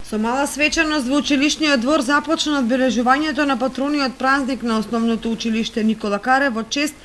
Со мала свечаност во училишниот двор започна одбележувањето на патрониот празник на основното училиште Никола Карев во чест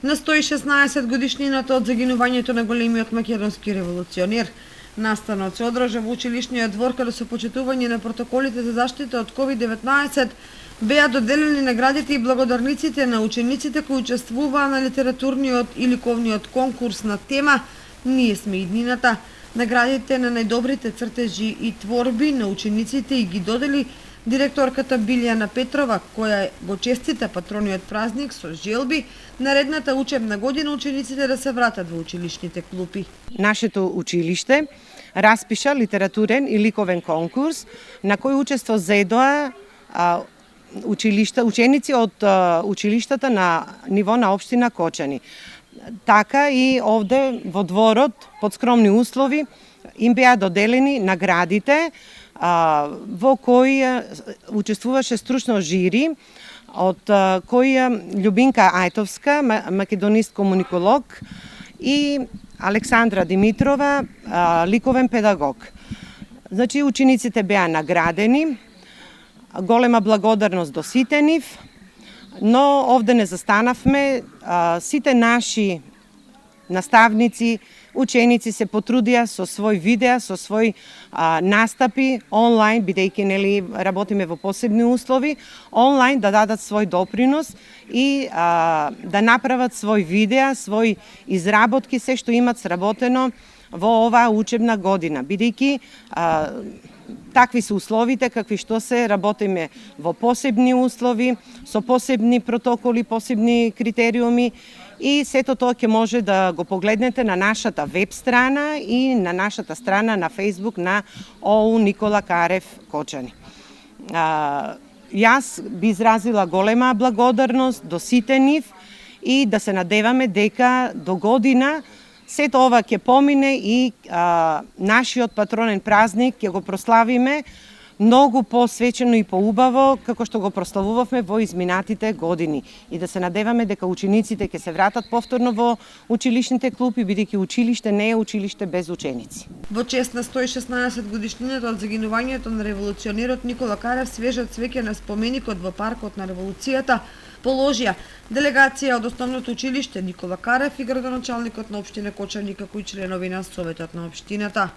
на 116 годишнината од загинувањето на големиот македонски револуционер. Настанот се одржа во училишниот двор каде со почитување на протоколите за заштита од COVID-19 беа доделени наградите и благодарниците на учениците кои учествуваа на литературниот и ликовниот конкурс на тема "Ние сме иднината". Наградите на најдобрите цртежи и творби на учениците и ги додели директорката Билјана Петрова, која го честита патрониот празник со желби наредната учебна година учениците да се вратат во училишните клупи. Нашето училиште распиша литературен и ликовен конкурс на кој учество зедоа ученици од училиштата на ниво на општина Кочани. Така и овде во дворот, под скромни услови, им беа доделени наградите во кои учествуваше стручно жири, од кои Љубинка Ајтовска, македонист комуниколог, и Александра Димитрова, ликовен педагог. Значи, учениците беа наградени, голема благодарност до сите нив, но овде не застанавме. Сите наши наставници, ученици се потрудија со свој видеа, со свој настапи онлайн, бидејќи работиме во посебни услови, онлайн да дадат свој допринос и да направат свој видеа, свој изработки, се што имат сработено во оваа учебна година, бидејќи такви се условите какви што се, работиме во посебни услови, со посебни протоколи, посебни критериуми и сето тоа ќе може да го погледнете на нашата веб страна и на нашата страна на Facebook на ОУ Никола Карев Кочани. Јас би изразила голема благодарност до сите нив и да се надеваме дека до година сето ова ќе помине и нашиот патронен празник ќе го прославиме многу посвечено и поубаво како што го прославувавме во изминатите години. И да се надеваме дека учениците ќе се вратат повторно во училишните клупи, бидејќи училиште не е училиште без ученици. Во чест на 116 годишнината од загинувањето на револуционерот Никола Карев, свежат цвеќе на споменикот во паркот на револуцијата положија делегација од основното училиште Никола Карев и градоначалникот на општина Кочани како и членови на Советот на општината.